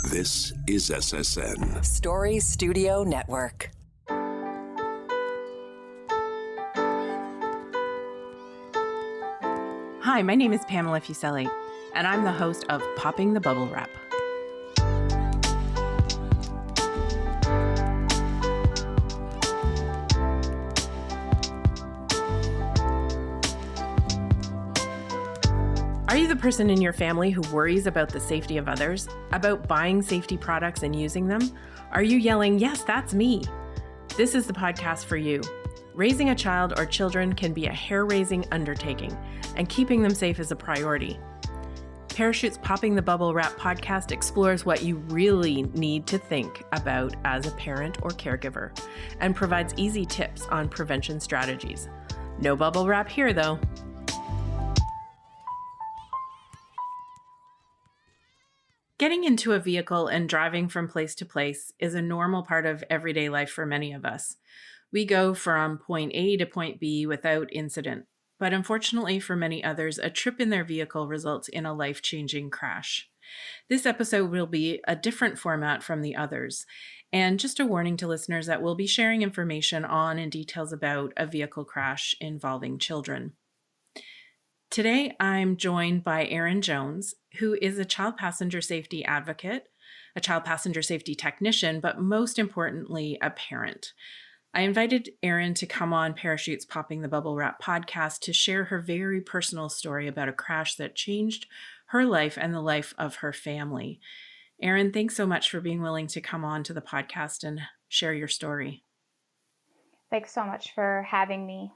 This is SSN. Story Studio Network. Hi, my name is Pamela Fuselli, and I'm the host of Popping the Bubble Wrap. Are you the person in your family who worries about the safety of others, about buying safety products and using them? Are you yelling, "Yes, that's me"? This is the podcast for you. Raising a child or children can be a hair-raising undertaking, and keeping them safe is a priority. Parachute's Popping the Bubble Wrap podcast explores what you really need to think about as a parent or caregiver, and provides easy tips on prevention strategies. No bubble wrap here, though. Getting into a vehicle and driving from place to place is a normal part of everyday life for many of us. We go from point A to point B without incident, but unfortunately for many others, a trip in their vehicle results in a life-changing crash. This episode will be a different format from the others, and just a warning to listeners that we'll be sharing information on and details about a vehicle crash involving children. Today, I'm joined by Eran Jones, who is a child passenger safety advocate, a child passenger safety technician, but most importantly, a parent. I invited Eran to come on Parachute's Popping the Bubble Wrap podcast to share her very personal story about a crash that changed her life and the life of her family. Eran, thanks so much for being willing to come on to the podcast and share your story. Thanks so much for having me.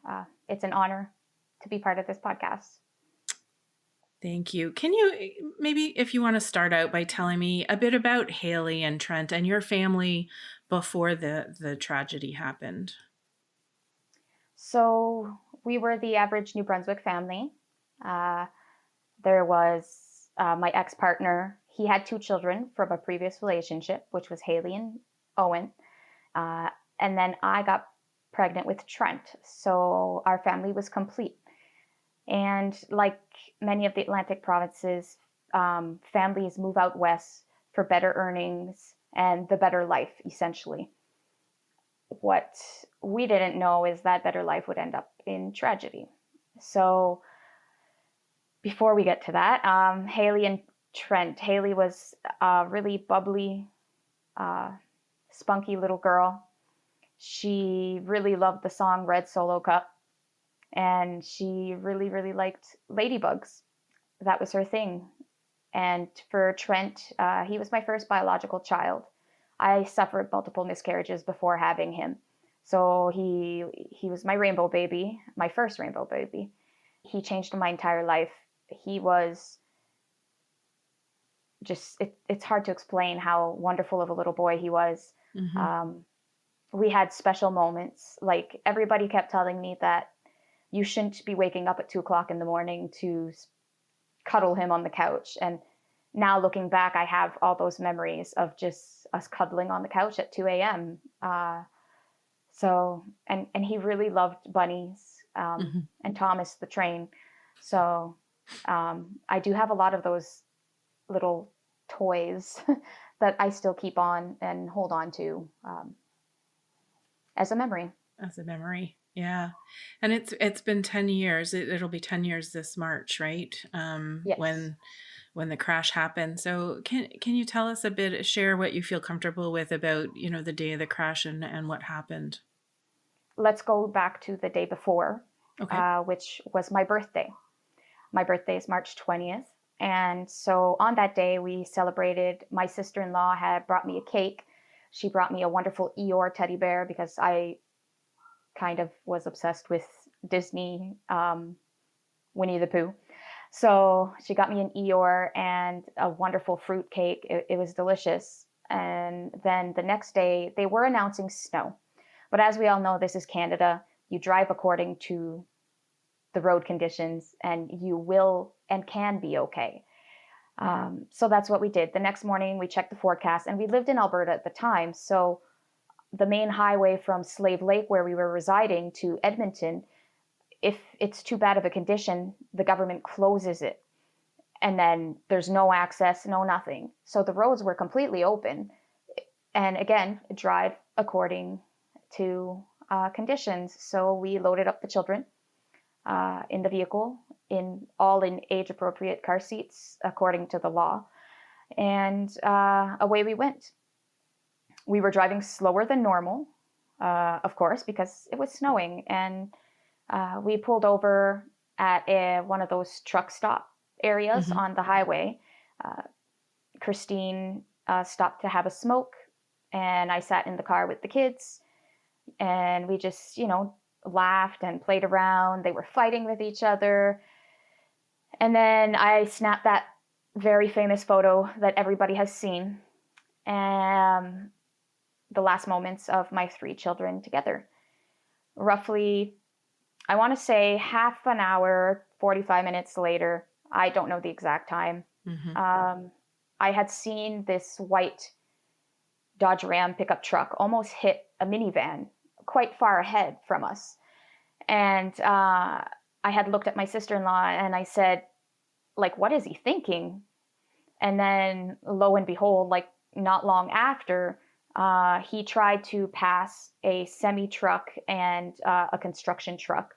It's an honor to be part of this podcast. Thank you. Can you maybe, if you want to start out by telling me a bit about Haley and Trent and your family before the tragedy happened? So we were the average New Brunswick family. There was my ex-partner. He had 2 children from a previous relationship, which was Haley and Owen. And then I got pregnant with Trent. So our family was complete. And like many of the Atlantic provinces, families move out west for better earnings and the better life, essentially. What we didn't know is that better life would end up in tragedy. So before we get to that, Haley and Trent. Haley was a really bubbly, spunky little girl. She really loved the song Red Solo Cup. And she really, really liked ladybugs. That was her thing. And for Trent, he was my first biological child. I suffered multiple miscarriages before having him. So he was my rainbow baby, my first rainbow baby. He changed my entire life. He was just, it's hard to explain how wonderful of a little boy he was. Mm-hmm. We had special moments. Like everybody kept telling me that you shouldn't be waking up at 2:00 in the morning to cuddle him on the couch. And now looking back, I have all those memories of just us cuddling on the couch at 2 a.m. And he really loved bunnies and Thomas the train. So I do have a lot of those little toys that I still keep on and hold on to as a memory. As a memory. Yeah. And it's been 10 years. It'll be 10 years this March, right? Yes. When the crash happened. So can you tell us a bit, share what you feel comfortable with about, the day of the crash and what happened? Let's go back to the day before, okay. Which was my birthday. My birthday is March 20th. And so on that day, we celebrated. My sister-in-law had brought me a cake. She brought me a wonderful Eeyore teddy bear because I kind of was obsessed with Disney, Winnie the Pooh. So she got me an Eeyore and a wonderful fruit cake. It was delicious. And then the next day they were announcing snow. But as we all know, this is Canada. You drive according to the road conditions and you will and can be okay. So that's what we did. The next morning we checked the forecast, and we lived in Alberta at the time. So the main highway from Slave Lake, where we were residing, to Edmonton, if it's too bad of a condition, the government closes it. And then there's no access, no nothing. So the roads were completely open. And again, drive according to conditions. So we loaded up the children in the vehicle, all in age-appropriate car seats according to the law. And away we went. We were driving slower than normal, of course, because it was snowing. And we pulled over at one of those truck stop areas on the highway. Christine stopped to have a smoke, and I sat in the car with the kids, and we just, laughed and played around. They were fighting with each other. And then I snapped that very famous photo that everybody has seen, the last moments of my 3 children together. Roughly, I want to say half an hour, 45 minutes later, I don't know the exact time, I had seen this white Dodge Ram pickup truck almost hit a minivan quite far ahead from us. And I had looked at my sister-in-law and I said, like, what is he thinking? And then lo and behold, like not long after, he tried to pass a semi-truck and a construction truck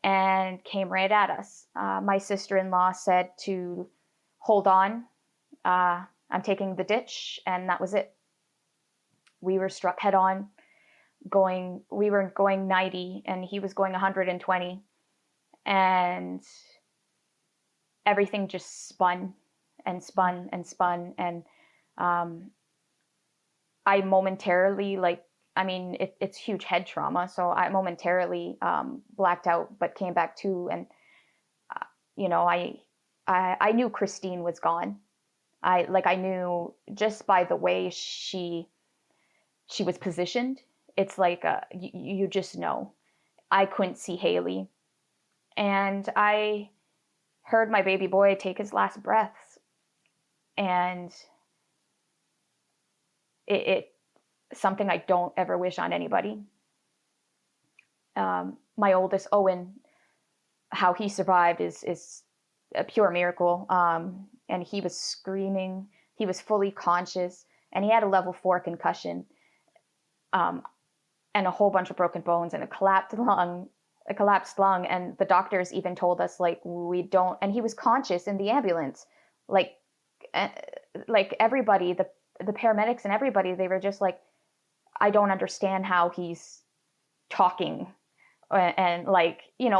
and came right at us. My sister-in-law said to hold on, I'm taking the ditch, and that was it. We were struck head on. We were going 90 and he was going 120, and everything just spun and spun and spun. And I momentarily, it's huge head trauma. So I momentarily blacked out, but came back to, and, I knew Christine was gone. I knew just by the way she was positioned. It's like, you just know. I couldn't see Haley. And I heard my baby boy take his last breaths. And it something I don't ever wish on anybody. My oldest, Owen, how he survived is a pure miracle. And he was screaming. He was fully conscious. And he had a level 4 concussion. And a whole bunch of broken bones and a collapsed lung. And the doctors even told us, like, we don't, and he was conscious in the ambulance. Like everybody, the paramedics and everybody, they were just like, I don't understand how he's talking. And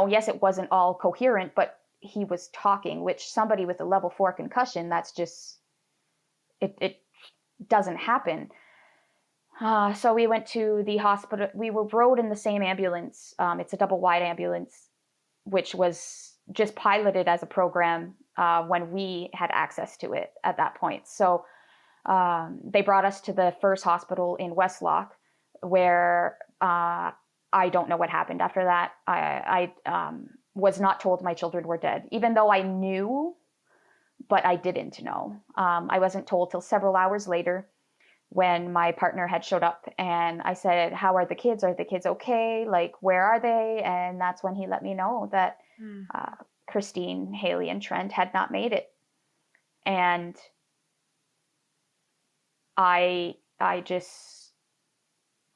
yes, it wasn't all coherent, but he was talking, which somebody with a level 4 concussion, that's just, it doesn't happen. So we went to the hospital. We were rode in the same ambulance. It's a double wide ambulance, which was just piloted as a program when we had access to it at that point. So they brought us to the first hospital in Westlock, where I don't know what happened after that. I was not told my children were dead, even though I knew, but I didn't know. I wasn't told till several hours later, when my partner had showed up, and I said, how are the kids? Are the kids okay? Like, where are they? And that's when he let me know that Christine, Haley, and Trent had not made it. And I just,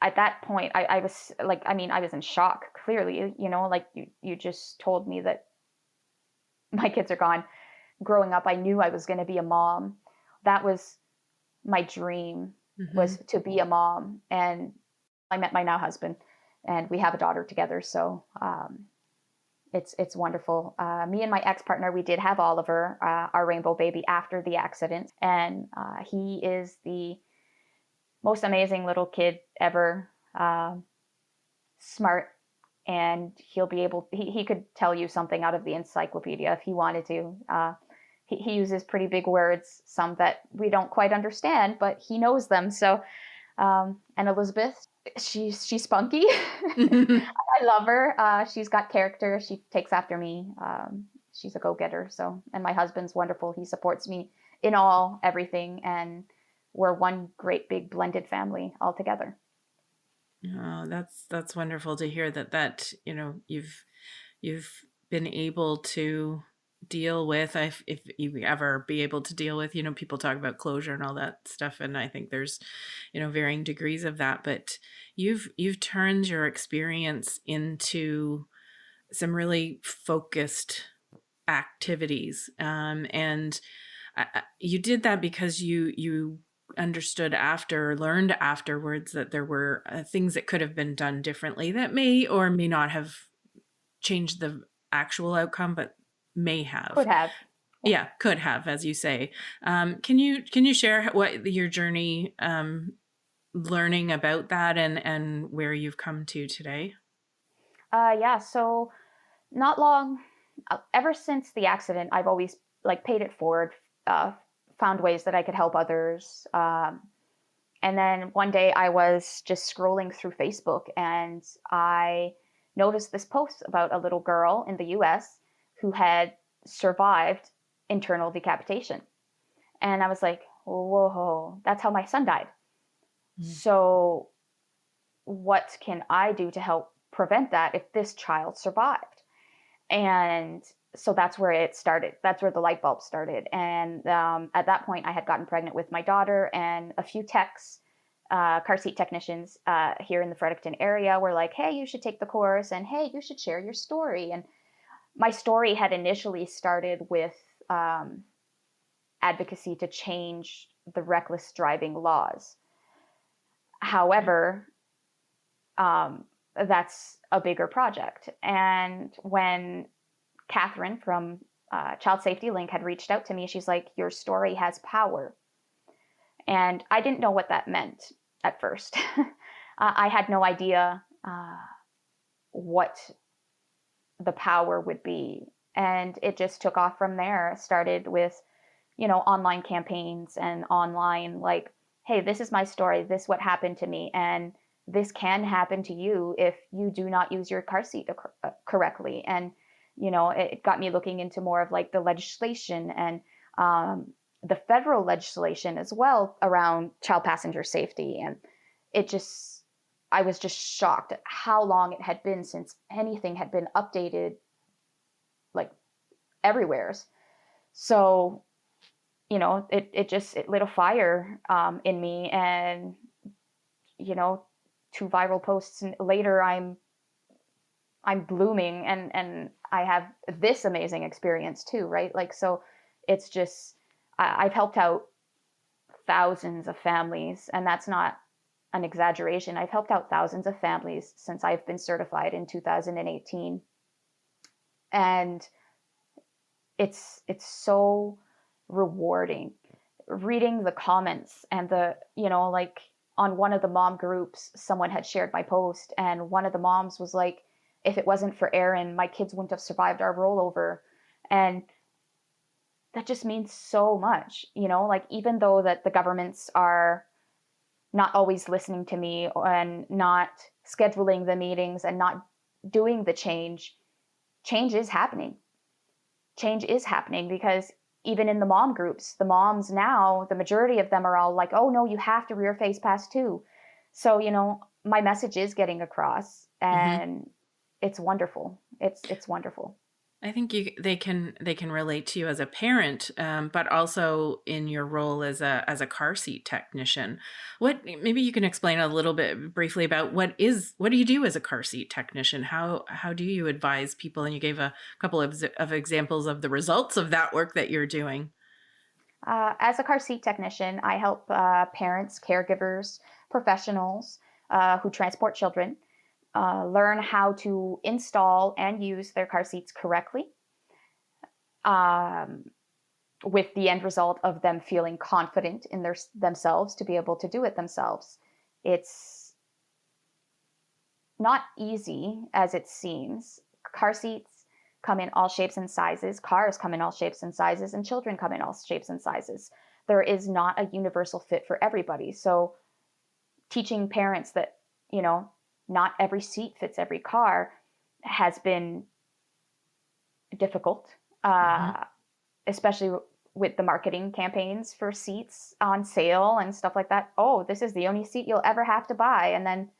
at that point, I was like, I was in shock, clearly, like you just told me that my kids are gone. Growing up, I knew I was going to be a mom. That was my dream, was to be a mom. And I met my now husband, and we have a daughter together. So it's wonderful. Me and my ex-partner, we did have Oliver, our rainbow baby, after the accident. And he is the most amazing little kid ever. Smart. And he'll be able, he could tell you something out of the encyclopedia if he wanted to. He uses pretty big words, some that we don't quite understand, but he knows them. So, and Elizabeth, she's spunky. I love her. She's got character. She takes after me. She's a go-getter. So, and my husband's wonderful. He supports me in everything. And we're one great big blended family all together. Oh, that's wonderful to hear that you've been able to deal with, if you ever be able to deal with, people talk about closure and all that stuff, and I think there's, varying degrees of that, but you've turned your experience into some really focused activities, and you did that because you understood learned afterwards that there were things that could have been done differently that may or may not have changed the actual outcome, but may have. Could have. Yeah, could have, as you say. Can you share what your journey learning about that and where you've come to today? Yeah, so not long, ever since the accident, I've always like paid it forward, found ways that I could help others. And then one day I was just scrolling through Facebook and I noticed this post about a little girl in the US who had survived internal decapitation. And I was like, whoa, that's how my son died. So what can I do to help prevent that if this child survived? And so that's where it started. That's where the light bulb started. And at that point, I had gotten pregnant with my daughter, and a few techs, car seat technicians here in the Fredericton area were like, hey, you should take the course, and hey, you should share your story. And my story had initially started with advocacy to change the reckless driving laws. However, that's a bigger project. And when Catherine from Child Safety Link had reached out to me, she's like, your story has power. And I didn't know what that meant at first. I had no idea what the power would be. And it just took off from there. It started with, online campaigns and online, like, hey, this is my story. This is what happened to me. And this can happen to you if you do not use your car seat correctly. And, it got me looking into more of like the legislation and the federal legislation as well around child passenger safety. And I was just shocked at how long it had been since anything had been updated, like everywhere. So, it lit a fire in me, and, 2 viral posts later, I'm blooming and I have this amazing experience too, right? Like, so it's just, I've helped out thousands of families, and that's not an exaggeration. I've helped out thousands of families since I've been certified in 2018. And it's so rewarding reading the comments and like on one of the mom groups, someone had shared my post, and one of the moms was like, if it wasn't for Eran, my kids wouldn't have survived our rollover. And that just means so much, like, even though that the governments are not always listening to me and not scheduling the meetings and not doing the change is happening. Change is happening because even in the mom groups, the moms now, the majority of them are all like, oh no, you have to rear face pass too. So, my message is getting across, and it's wonderful. It's wonderful. I think they can relate to you as a parent, but also in your role as a car seat technician. Maybe you can explain a little bit briefly about what do you do as a car seat technician? How do you advise people? And you gave a couple of examples of the results of that work that you're doing. As a car seat technician, I help parents, caregivers, professionals who transport children learn how to install and use their car seats correctly, with the end result of them feeling confident in themselves to be able to do it themselves. It's not easy as it seems. Car seats come in all shapes and sizes, cars come in all shapes and sizes, and children come in all shapes and sizes. There is not a universal fit for everybody. So teaching parents that, not every seat fits every car has been difficult, especially with the marketing campaigns for seats on sale and stuff like that. Oh, this is the only seat you'll ever have to buy. And then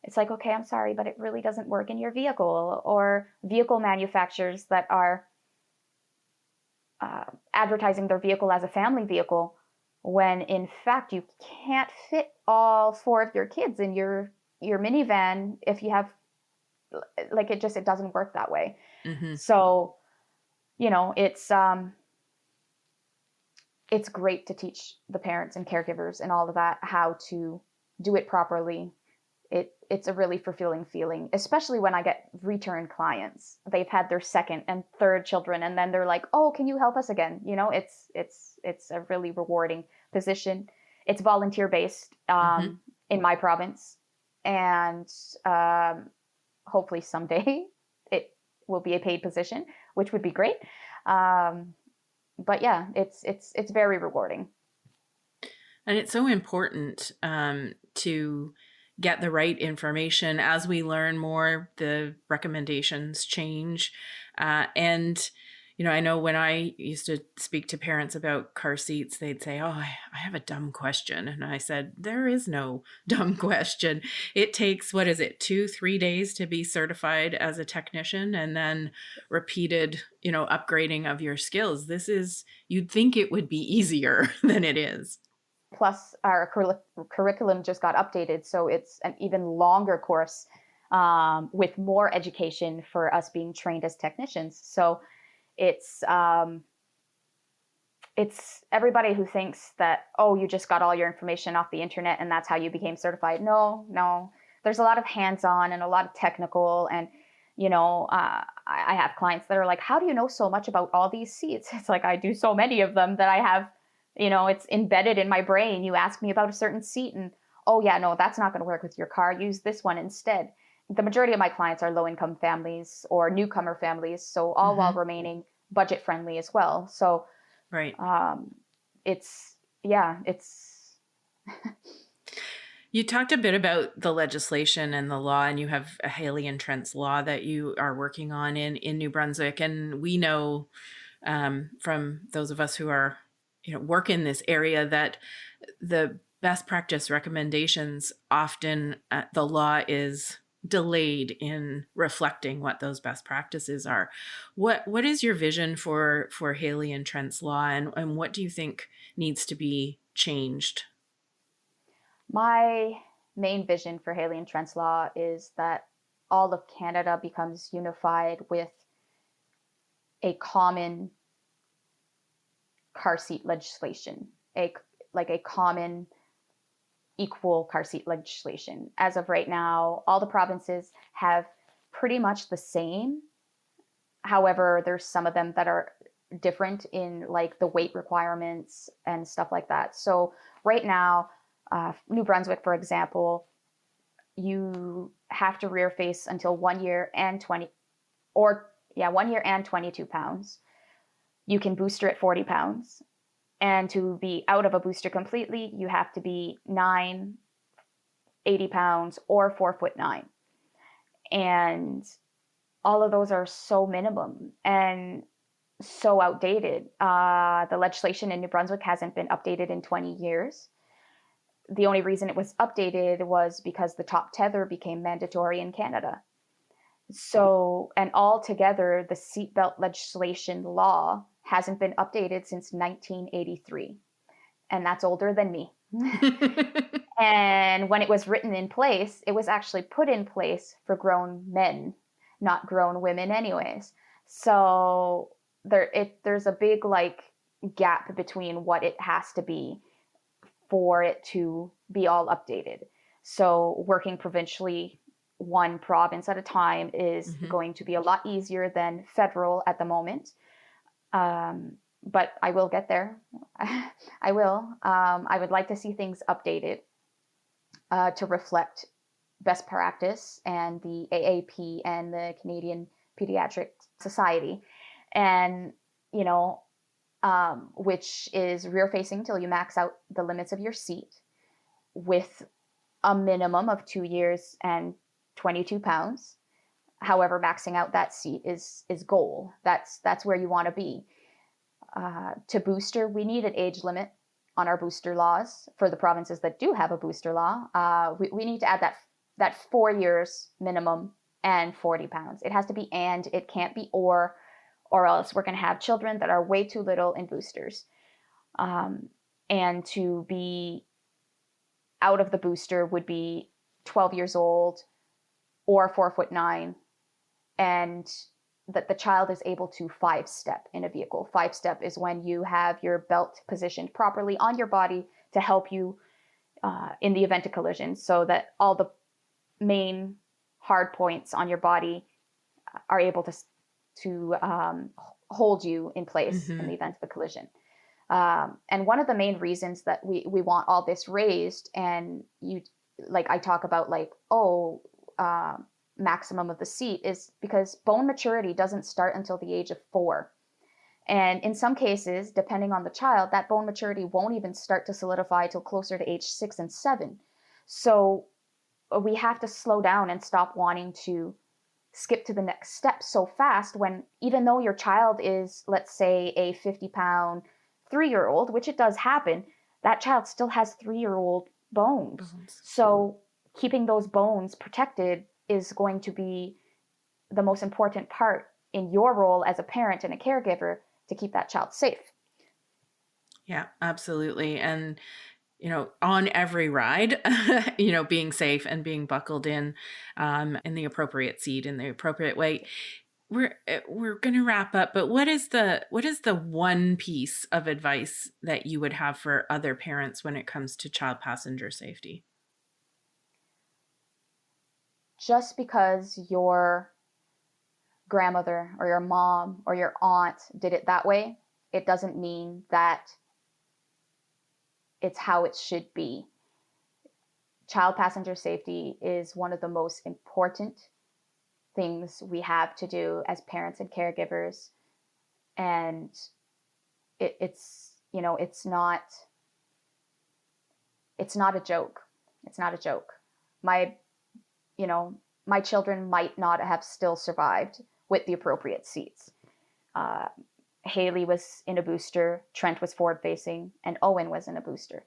it's like, okay, I'm sorry, but it really doesn't work in your vehicle. Or vehicle manufacturers that are advertising their vehicle as a family vehicle, when in fact you can't fit all 4 of your kids in your minivan if you have, like, it doesn't work that way. Mm-hmm. So, it's great to teach the parents and caregivers and all of that how to do it properly. It's a really fulfilling feeling, especially when I get return clients. They've had their second and third children, and then they're like, "Oh, can you help us again?" It's a really rewarding position. It's volunteer based in my province, and hopefully someday it will be a paid position, which would be great. But yeah, it's very rewarding. And it's so important to get the right information. As we learn more, the recommendations change. And, I know when I used to speak to parents about car seats, they'd say, "Oh, I have a dumb question." And I said, there is no dumb question. It takes, 2-3 days to be certified as a technician, and then repeated, upgrading of your skills. You'd think it would be easier than it is. Plus, our curriculum just got updated, so it's an even longer course with more education for us being trained as technicians. So it's everybody who thinks that, oh, you just got all your information off the internet and that's how you became certified. No. There's a lot of hands-on and a lot of technical, and I have clients that are like, "How do you know so much about all these seats?" It's like, I do so many of them that I have. It's embedded in my brain. You ask me about a certain seat and, "Oh yeah, no, that's not going to work with your car. Use this one instead." The majority of my clients are low-income families or newcomer families, so all while remaining budget friendly as well. So, right. It's. You talked a bit about the legislation and the law, and you have a Haley and Trent's law that you are working on in New Brunswick. And we know from those of us who are work in this area that the best practice recommendations often the law is delayed in reflecting what those best practices are. What is your vision for Haley and Trent's law, and what do you think needs to be changed? My main vision for Haley and Trent's law is that all of Canada becomes unified with a common car seat legislation, a common equal car seat legislation. As of right now, all the provinces have pretty much the same. However, there's some of them that are different in like the weight requirements and stuff like that. So right now, New Brunswick, for example, you have to rear face until 1 year and 22 pounds. You can booster at 40 pounds. And to be out of a booster completely, you have to be 80 pounds, or 4'9". And all of those are so minimum and so outdated. The legislation in New Brunswick hasn't been updated in 20 years. The only reason it was updated was because the top tether became mandatory in Canada. So, and altogether, the seatbelt legislation law hasn't been updated since 1983. And that's older than me. And when it was written in place, it was actually put in place for grown men, not grown women anyways. So there's a big gap between what it has to be for it to be all updated. So working provincially, one province at a time is going to be a lot easier than federal at the moment. But I will get there. I will. I would like to see things updated to reflect best practice and the AAP and the Canadian Pediatric Society. And, which is rear facing till you max out the limits of your seat with a minimum of 2 years and 22 pounds. However, maxing out that seat is goal. That's where you want to be. To booster, we need an age limit on our booster laws for the provinces that do have a booster law. We need to add that 4 years minimum and 40 pounds. It has to be and, it can't be or or else we're going to have children that are way too little in boosters. And to be out of the booster would be 12 years old or 4'9", and that the child is able to 5-step in a vehicle. 5-step is when you have your belt positioned properly on your body to help you in the event of collision, so that all the main hard points on your body are able to hold you in place in the event of a collision. And one of the main reasons that we want all this raised, and I talk about maximum of the seat, is because bone maturity doesn't start until the age of 4. And in some cases, depending on the child, that bone maturity won't even start to solidify till closer to age 6 and 7. So we have to slow down and stop wanting to skip to the next step so fast, when even though your child is, let's say, a 50-pound 3-year-old, which it does happen, that child still has 3-year-old bones. So keeping those bones protected is going to be the most important part in your role as a parent and a caregiver to keep that child safe. Yeah, absolutely. And, on every ride, being safe and being buckled in the appropriate seat, in the appropriate way. We're going to wrap up, but what is the one piece of advice that you would have for other parents when it comes to child passenger safety? Just because your grandmother or your mom or your aunt did it that way, it doesn't mean that it's how it should be. Child passenger safety is one of the most important things we have to do as parents and caregivers. And it's not a joke. It's not a joke. My children might not have still survived with the appropriate seats. Haley was in a booster, Trent was forward facing, and Owen was in a booster.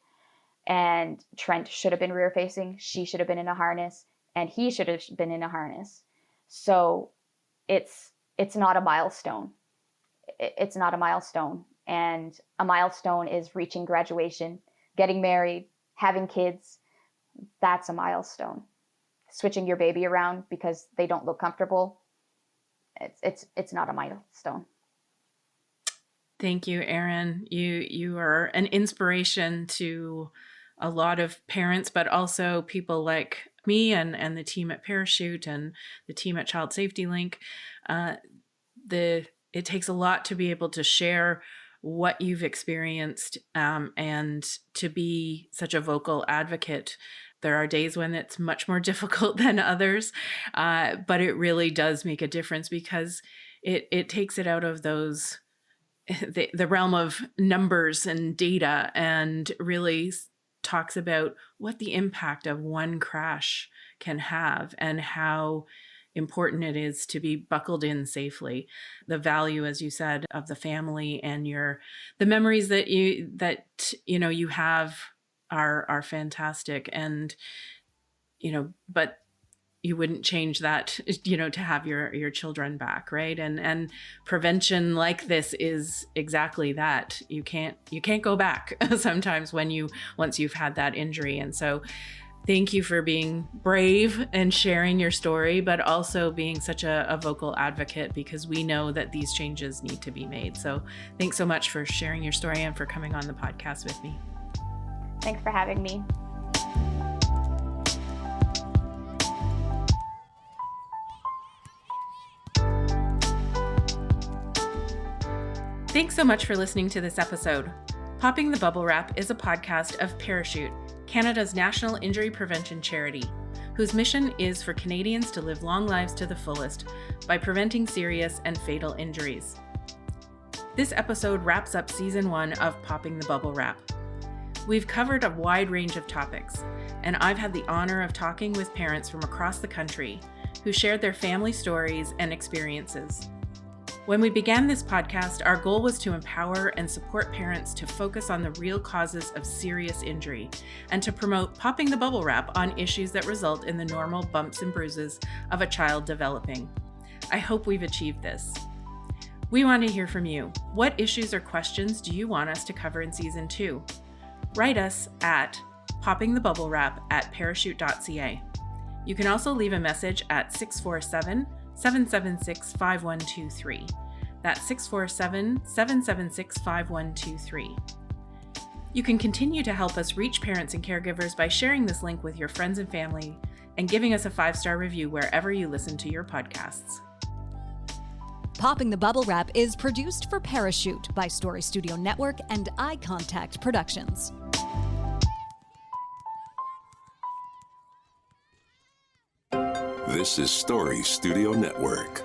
And Trent should have been rear facing, she should have been in a harness, and he should have been in a harness. So it's not a milestone. It's not a milestone. And a milestone is reaching graduation, getting married, having kids. That's a milestone. Switching your baby around because they don't look comfortable, it's not a milestone. Thank you, Eran. You are an inspiration to a lot of parents, but also people like me and the team at Parachute and the team at Child Safety Link. It takes a lot to be able to share what you've experienced and to be such a vocal advocate. There are days when it's much more difficult than others, but it really does make a difference because it takes it out of the realm of numbers and data, and really talks about what the impact of one crash can have and how important it is to be buckled in safely. The value, as you said, of the family and the memories that you have are fantastic. And, but you wouldn't change that, to have your children back, right? And prevention like this is exactly that. You can't go back sometimes once you've had that injury. And so thank you for being brave and sharing your story, but also being such a vocal advocate, because we know that these changes need to be made. So thanks so much for sharing your story and for coming on the podcast with me. Thanks for having me. Thanks so much for listening to this episode. Popping the Bubble Wrap is a podcast of Parachute, Canada's national injury prevention charity, whose mission is for Canadians to live long lives to the fullest by preventing serious and fatal injuries. This episode wraps up Season 1 of Popping the Bubble Wrap. We've covered a wide range of topics, and I've had the honor of talking with parents from across the country who shared their family stories and experiences. When we began this podcast, our goal was to empower and support parents to focus on the real causes of serious injury and to promote popping the bubble wrap on issues that result in the normal bumps and bruises of a child developing. I hope we've achieved this. We want to hear from you. What issues or questions do you want us to cover in Season 2? Write us at poppingthebubblerap@parachute.ca. You can also leave a message at 647-776-5123. That's 647-776-5123. You can continue to help us reach parents and caregivers by sharing this link with your friends and family and giving us a 5-star review wherever you listen to your podcasts. Popping the Bubble Wrap is produced for Parachute by Story Studio Network and Eye Contact Productions. This is Story Studio Network.